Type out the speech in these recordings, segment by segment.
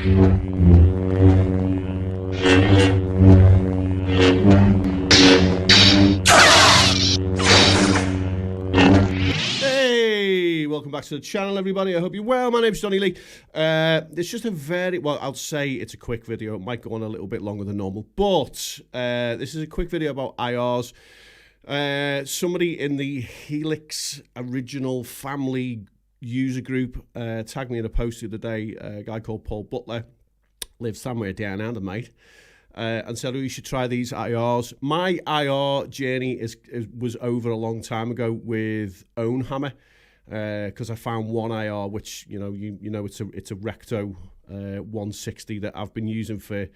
Welcome back to the channel, everybody. I hope you're well. My name's Johnny Lee. It's just a very, well, I'll say it's a quick video. It might go on a little bit longer than normal, but this is a quick video about IRs. Somebody in the HELIX original family user group tagged me in a post the other day, a guy called Paul Butler, lives somewhere down under, mate, and said, oh, you should try these IRs. My IR journey was over a long time ago with Own Hammer. Because I found one IR, which you know it's a Recto 160 that I've been using for a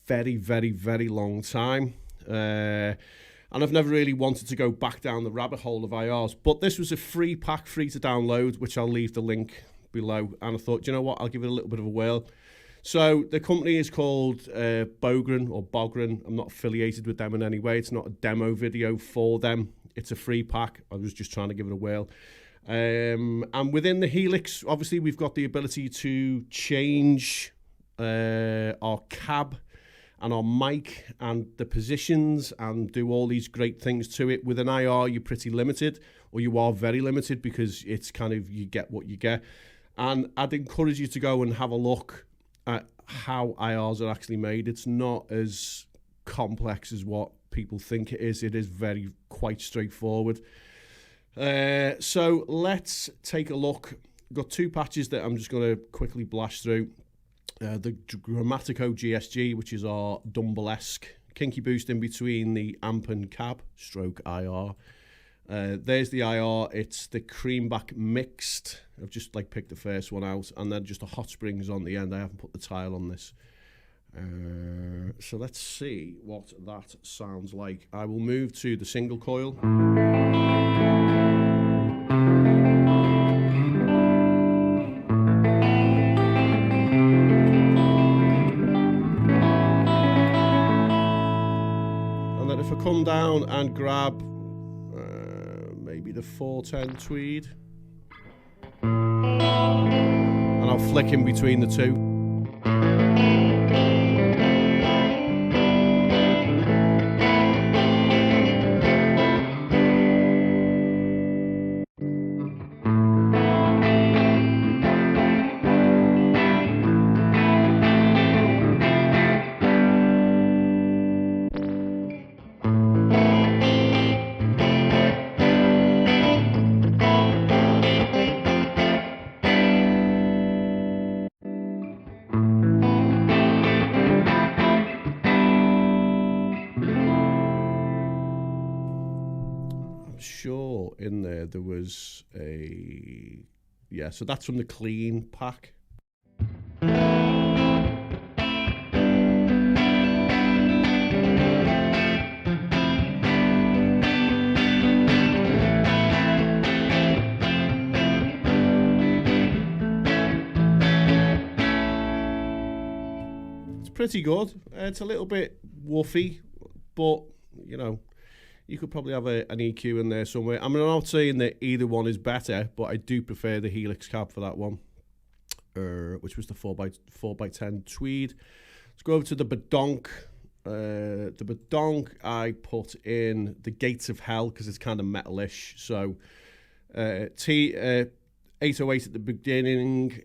very, very, very long time, and I've never really wanted to go back down the rabbit hole of IRs. But this was a free pack, free to download, which I'll leave the link below. And I thought, you know what, I'll give it a little bit of a whirl. So the company is called Bogren or Bogren. I'm not affiliated with them in any way. It's not a demo video for them. It's a free pack. I was just trying to give it a whirl. And within the HELIX, obviously, we've got the ability to change our cab and our mic and the positions and do all these great things to it. With an IR, you're pretty limited, or you are very limited, because it's kind of, you get what you get. And I'd encourage you to go and have a look at how IRs are actually made. It's not as complex as what people think it is. It is quite straightforward. So let's take a look. I've got two patches that I'm just going to quickly blast through. The Grammatico GSG, which is our Dumble-esque kinky boost in between the amp and cab stroke IR. There's the IR. It's the creamback mixed. I've just picked the first one out, and then just a hot springs on the end. I haven't put the tile on this. So let's see what that sounds like. I will move to the single coil. Come down and grab maybe the 410 tweed, and I'll flick in between the two. Sure, in there was a, yeah, so that's from the clean pack. It's pretty good. It's a little bit woofy, but you know, you could probably have an EQ in there somewhere. I mean, I'm not saying that either one is better, but I do prefer the HELIX cab for that one, which was the 4x10 tweed. Let's go over to the Badonk. The Badonk, I put in the Gates of Hell because it's kind of metalish. So 808 at the beginning.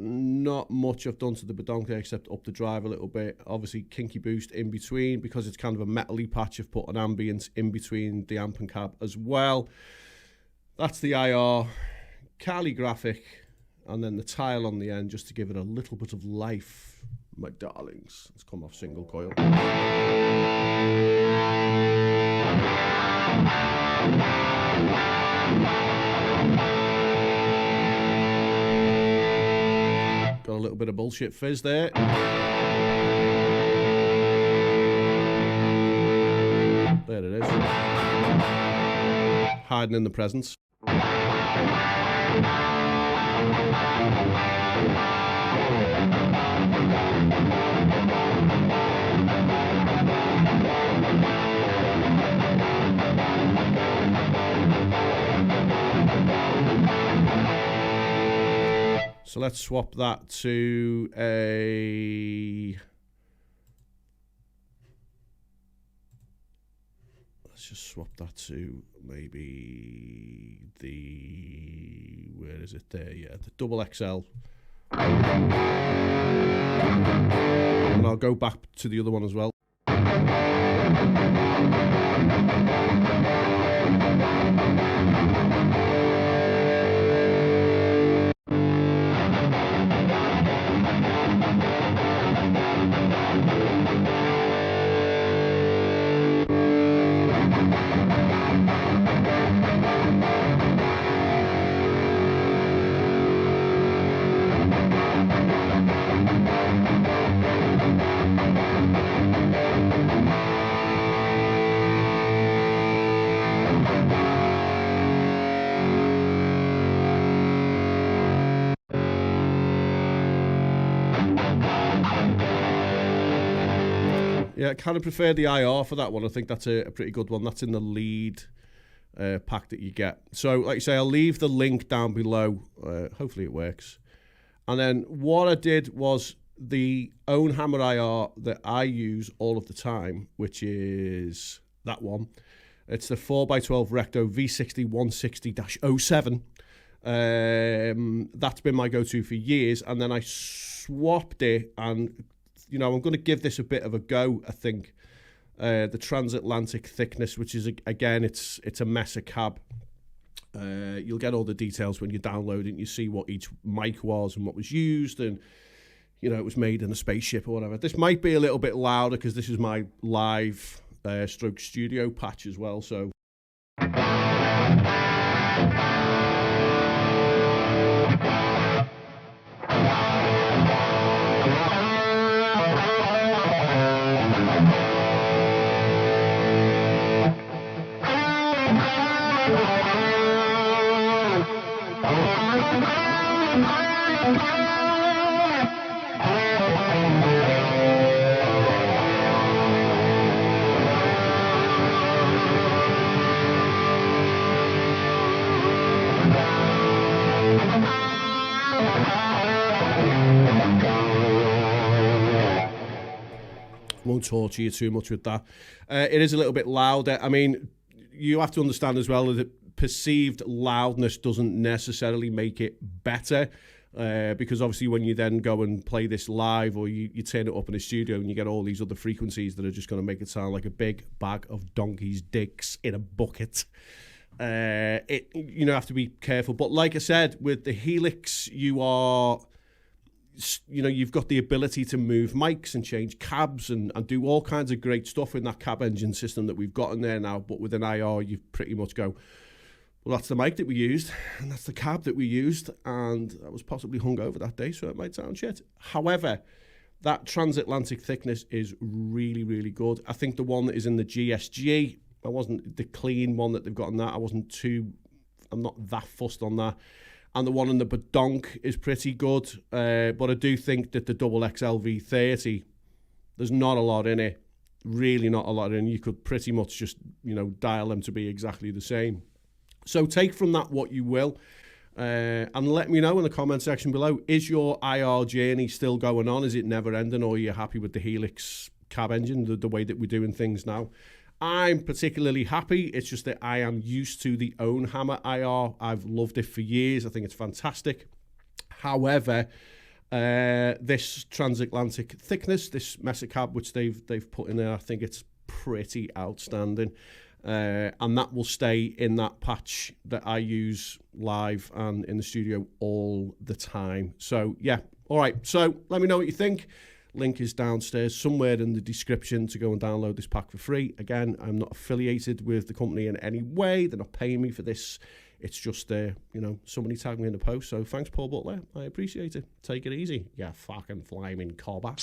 Not much I've done to the Badonk there except up the drive a little bit. Obviously kinky boost in between, because it's kind of a metally patch. I've put an ambience in between the amp and cab as well. That's the IR, calligraphic, and then the tile on the end just to give it a little bit of life, my darlings. Let's come off single coil. Got a little bit of bullshit fizz there. There it is. Hiding in the presence. So let's swap that to a... Let's just swap that to maybe the... Where is it there? Yeah, the double XL. And I'll go back to the other one as well. Yeah, I kind of prefer the IR for that one. I think that's a pretty good one. That's in the lead pack that you get. So, like I say, I'll leave the link down below. Hopefully it works. And then what I did was the own hammer IR that I use all of the time, which is that one. It's the 4x12 Recto V60 160-07. That's been my go-to for years. And then I swapped it and... You know, I'm going to give this a bit of a go, I think. The transatlantic thickness, which is, again, it's a Mesa cab. You'll get all the details when you download it and you see what each mic was and what was used. And, you know, it was made in a spaceship or whatever. This might be a little bit louder because this is my live stroke studio patch as well. So... Won't torture you too much with that. It is a little bit louder. I mean, you have to understand as well that perceived loudness doesn't necessarily make it better, because obviously when you then go and play this live or you turn it up in a studio and you get all these other frequencies that are just going to make it sound like a big bag of donkey's dicks in a bucket. You know, have to be careful. But like I said, with the HELIX, you've got the ability to move mics and change cabs and do all kinds of great stuff in that cab engine system that we've got in there now. But with an IR, you pretty much go, well, that's the mic that we used, and that's the cab that we used, and I was possibly hungover that day, so it might sound shit. However, that transatlantic thickness is really, really good. I think the one that is in the GSG, I wasn't the clean one that they've got on that. I'm not that fussed on that. And the one in the Badonk is pretty good. But I do think that the double XL V30, there's not a lot in it. Really not a lot in it. You could pretty much just, dial them to be exactly the same. So take from that what you will. And let me know in the comment section below, is your IR journey still going on? Is it never ending, or are you happy with the HELIX cab engine, the way that we're doing things now? I'm particularly happy. It's just that I am used to the own hammer IR. I've loved it for years. I think it's fantastic. However, this transatlantic thickness, this Mesa cab, which they've put in there, I think it's pretty outstanding. And that will stay in that patch that I use live and in the studio all the time. So, yeah. All right. So, let me know what you think. Link is downstairs somewhere in the description to go and download this pack for free. Again, I'm not affiliated with the company in any way. They're not paying me for this. It's just, somebody tagged me in the post. So thanks, Paul Butler. I appreciate it. Take it easy. Yeah, fucking flaming cobber.